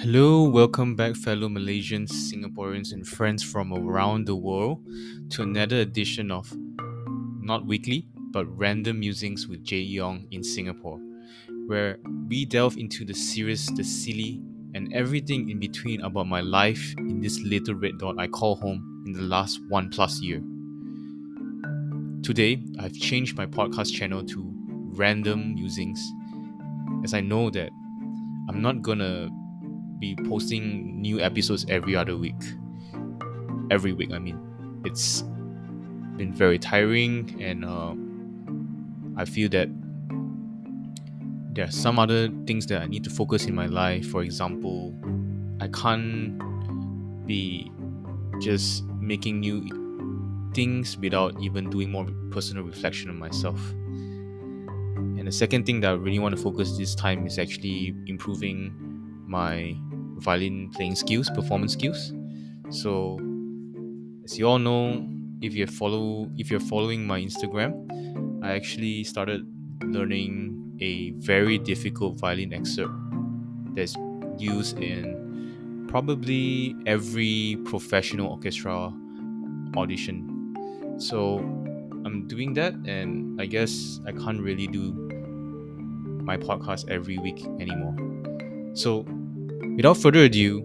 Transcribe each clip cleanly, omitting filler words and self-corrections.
Hello, welcome back, fellow Malaysians, Singaporeans, and friends from around the world, to another edition of not weekly but random musings with Jay Yong in Singapore, where we delve into the serious, the silly, and everything in between about my life in this little red dot I call home in the last 1+ year. Today, I've changed my podcast channel to Random Musings, as I know that I'm not gonna be posting new episodes every other week. Every week, I mean. It's been very tiring, and I feel that there are some other things that I need to focus in my life. For example, I can't be just making new things without even doing more personal reflection on myself. And the second thing that I really want to focus this time is actually improving my violin playing skills, performance skills. So, as you all know, if you're following my Instagram, I actually started learning a very difficult violin excerpt that's used in probably every professional orchestra audition. So I'm doing that, and I guess I can't really do my podcast every week anymore. So without further ado,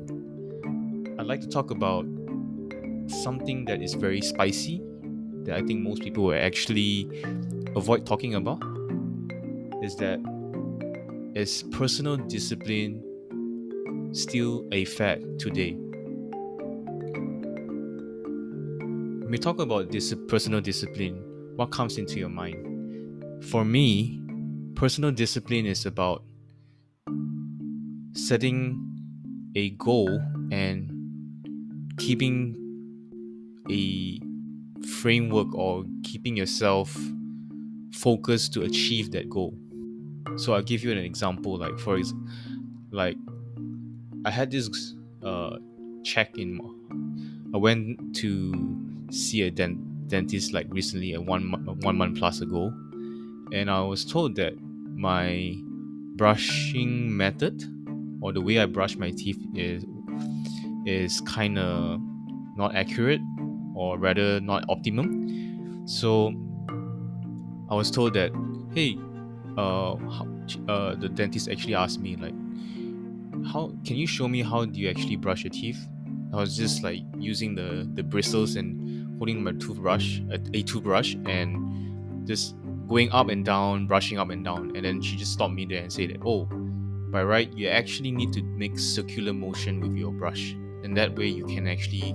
I'd like to talk about something that is very spicy that I think most people will actually avoid talking about, is that is personal discipline still a fad today? When we talk about this personal discipline, what comes into your mind? For me, personal discipline is about setting a goal and keeping a framework, or keeping yourself focused to achieve that goal. So I'll give you an example. Like I had this check in. I went to see a dentist like recently, 1 month plus ago, and I was told that my brushing method, or the way I brush my teeth, is kind of not accurate, or rather not optimum. So I was told that, hey, the dentist actually asked me, like, how can you show me how do you actually brush your teeth? I was just like using the bristles and holding my toothbrush, a toothbrush, and just going up and down, brushing up and down. And then she just stopped me there and said that, oh, by right, you actually need to make circular motion with your brush, and that way you can actually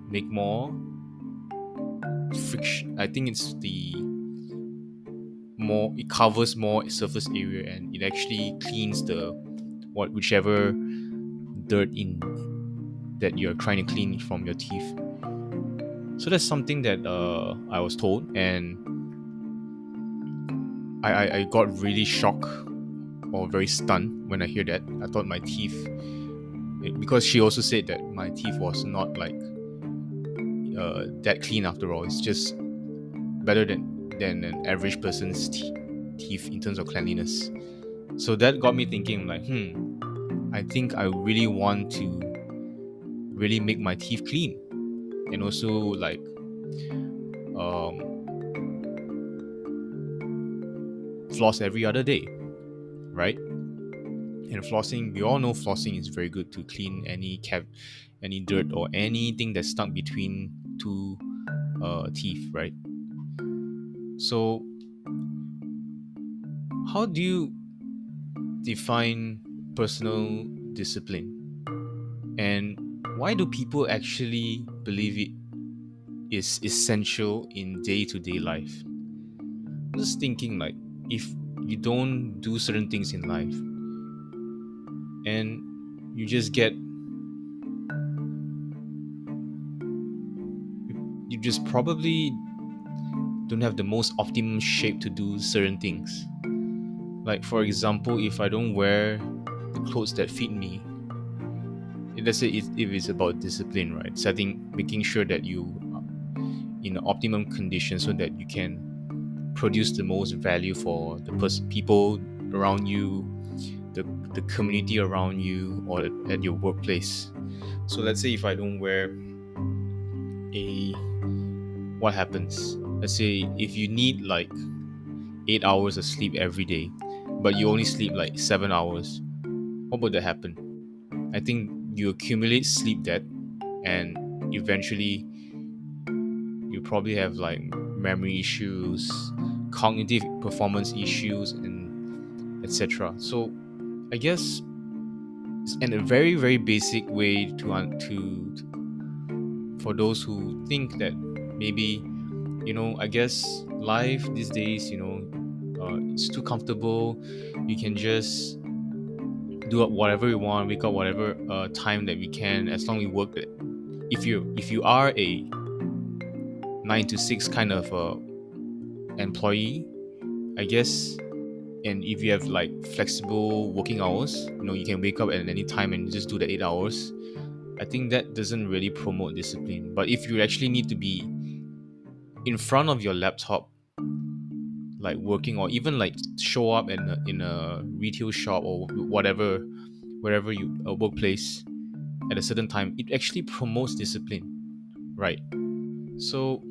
make more friction. I think it's the more, it covers more surface area, and it actually cleans the whichever dirt in that you're trying to clean from your teeth. So that's something that I was told, and I got really shocked or very stunned when I hear that. I thought my teeth, because she also said that my teeth was not like that clean after all. It's just better than an average person's teeth in terms of cleanliness. So that got me thinking, like, I think I really want to really make my teeth clean, and also like um, floss every other day, right? And flossing, we all know flossing is very good to clean any dirt or anything that's stuck between two teeth, right? So how do you define personal discipline, and why do people actually believe it is essential in day-to-day life? I'm just thinking, like, if you don't do certain things in life, and you just get you just probably don't have the most optimum shape to do certain things. Like, for example, if I don't wear the clothes that fit me, let's say if it's about discipline, right? Making sure that you are in optimum condition so that you can produce the most value for the people around you, the the community around you or at your workplace. So let's say if I don't wear what happens? Let's say if you need like 8 hours of sleep every day, but you only sleep like 7 hours, what would that happen? I think you accumulate sleep debt, and eventually you probably have like memory issues, cognitive performance issues, and etc. So I guess, in a very very basic way to for those who think that maybe, I guess life these days, it's too comfortable. You can just do whatever we want, wake up whatever time that we can, as long as we work it. If you are a 9 to 6 kind of employee, I guess, and if you have like flexible working hours, you can wake up at any time and just do the 8 hours. I think that doesn't really promote discipline. But if you actually need to be in front of your laptop, like working, or even like show up in a retail shop or whatever, wherever you a workplace at a certain time, it actually promotes discipline, right? So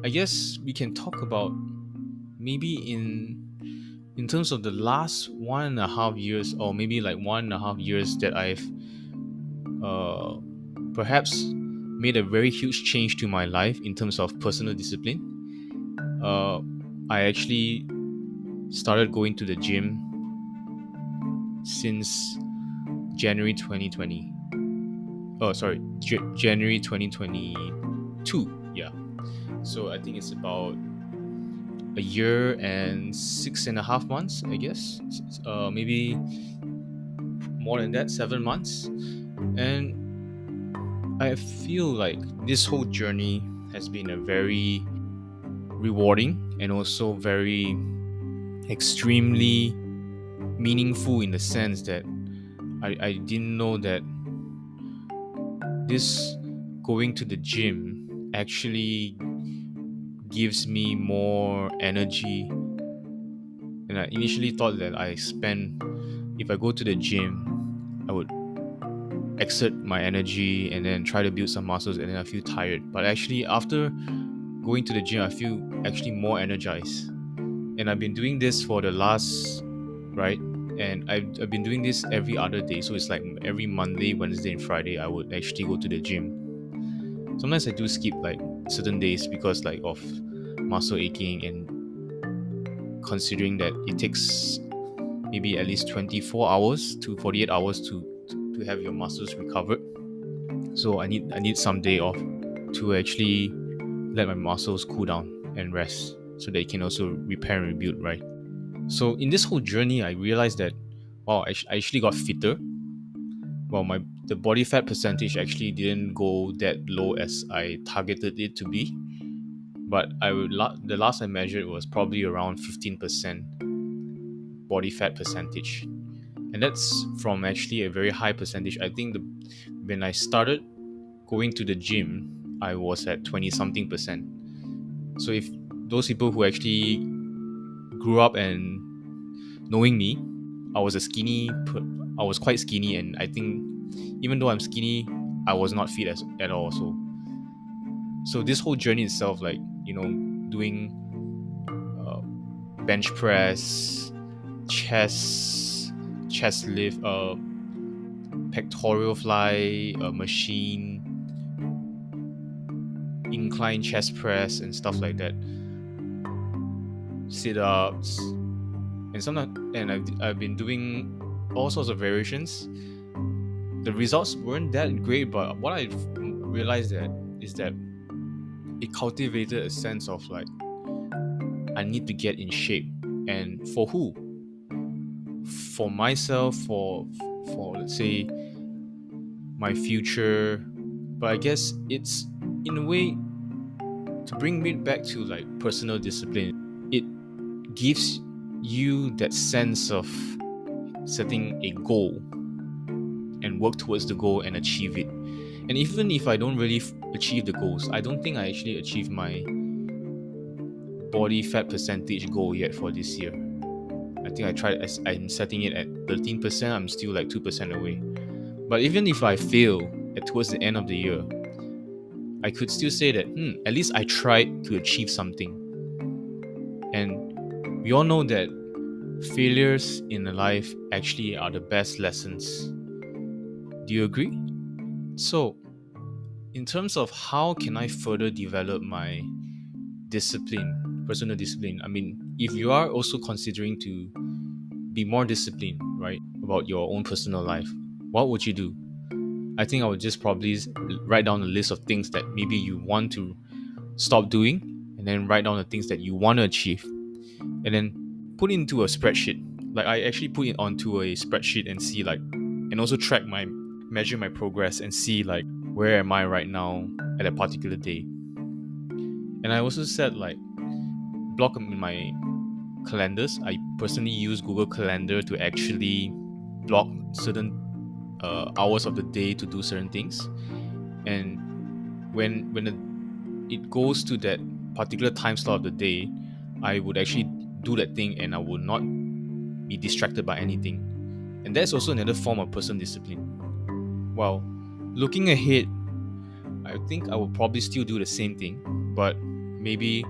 I guess we can talk about maybe in terms of the last 1.5 years, or maybe like 1.5 years, that I've uh, perhaps made a very huge change to my life in terms of personal discipline. I actually started going to the gym since January 2020. Oh, sorry, January 2022. Yeah. So I think it's about a year and 6.5 months, I guess. Maybe more than that, 7 months. And I feel like this whole journey has been a very rewarding and also very extremely meaningful, in the sense that I didn't know that this going to the gym actually gives me more energy. And I initially thought that if I go to the gym, I would exert my energy and then try to build some muscles, and then I feel tired. But actually, after going to the gym, I feel actually more energized. And I've been doing this for the last, right? And I've been doing this every other day. So it's like every Monday, Wednesday, and Friday, I would actually go to the gym. Sometimes I do skip like certain days because like of muscle aching, and considering that it takes maybe at least 24 hours to 48 hours to have your muscles recovered. So I need some day off to actually let my muscles cool down and rest, so they can also repair and rebuild, right? So in this whole journey, I realized that, wow, I actually got fitter. Well, the body fat percentage actually didn't go that low as I targeted it to be, but the last I measured was probably around 15% body fat percentage, and that's from actually a very high percentage. I think when I started going to the gym, I was at 20 something percent. So if those people who actually grew up and knowing me, I was I was quite skinny, and I think even though I'm skinny, I was not fit at all. So this whole journey itself, like, doing uh, bench press, chest lift, pectoral fly, machine, incline chest press, and stuff like that, sit-ups, and I've been doing all sorts of variations. The results weren't that great, but what I realized is that it cultivated a sense of like, I need to get in shape. And for who? For myself, for let's say my future. But I guess it's, in a way, to bring me back to like personal discipline. It gives you that sense of setting a goal and work towards the goal and achieve it. And even if I don't really achieve the goals, I don't think I actually achieved my body fat percentage goal yet for this year. I think I'm setting it at 13%. I'm still like 2% away. But even if I fail towards the end of the year, I could still say that at least I tried to achieve something. And we all know that failures in life actually are the best lessons. Do you agree? So, in terms of how can I further develop my personal discipline, I mean, if you are also considering to be more disciplined, right, about your own personal life, what would you do? I think I would just probably write down a list of things that maybe you want to stop doing, and then write down the things that you want to achieve, and then put it into a spreadsheet. Like, I actually put it onto a spreadsheet and see, like, and also measure my progress and see, like, where am I right now at a particular day. And I also set, like, block them in my calendars. I personally use Google Calendar to actually block certain hours of the day to do certain things. And when it goes to that particular time slot of the day, I would actually do that thing and I would not be distracted by anything. And that's also another form of personal discipline. Well, looking ahead, I think I will probably still do the same thing, but maybe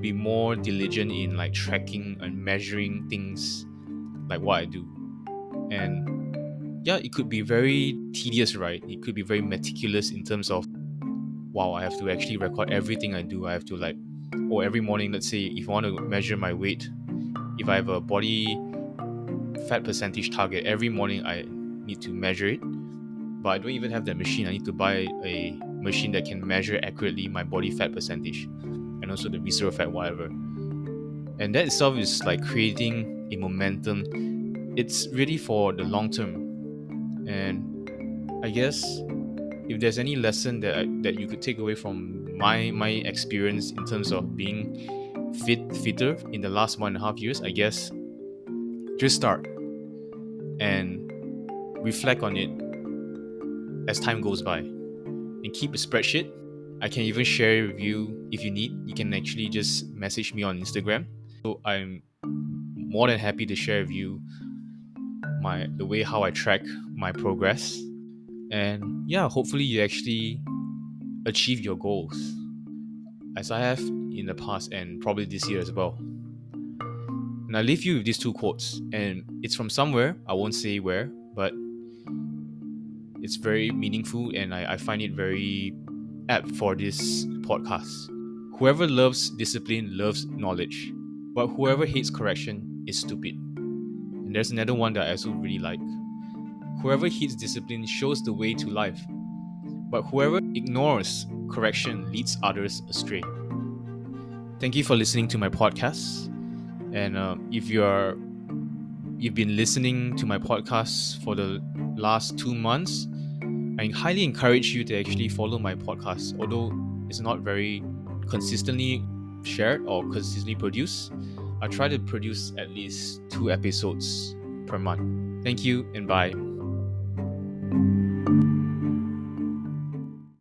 be more diligent in like tracking and measuring things like what I do. And yeah, it could be very tedious, right? It could be very meticulous in terms of, wow, I have to actually record everything I do. I have to like, or every morning, let's say if I want to measure my weight, if I have a body fat percentage target, every morning I need to measure it. But I don't even have that machine. I need to buy a machine that can measure accurately my body fat percentage and also the visceral fat, whatever. And that itself is like creating a momentum. It's really for the long term. And I guess if there's any lesson that you could take away from my experience in terms of being fitter in the last 1.5 years, I guess just start and reflect on it as time goes by, and keep a spreadsheet. I can even share it with you if you need. You can actually just message me on Instagram. So I'm more than happy to share with you the way how I track my progress. And yeah, hopefully you actually achieve your goals as I have in the past and probably this year as well. And I leave you with these two quotes, and it's from somewhere, I won't say where, but it's very meaningful and I find it very apt for this podcast. Whoever loves discipline loves knowledge, but whoever hates correction is stupid. And there's another one that I also really like. Whoever heeds discipline shows the way to life, but whoever ignores correction leads others astray. Thank you for listening to my podcast. And if you've been listening to my podcast for the last 2 months, I highly encourage you to actually follow my podcast. Although it's not very consistently shared or consistently produced, I try to produce at least 2 episodes per month. Thank you and bye.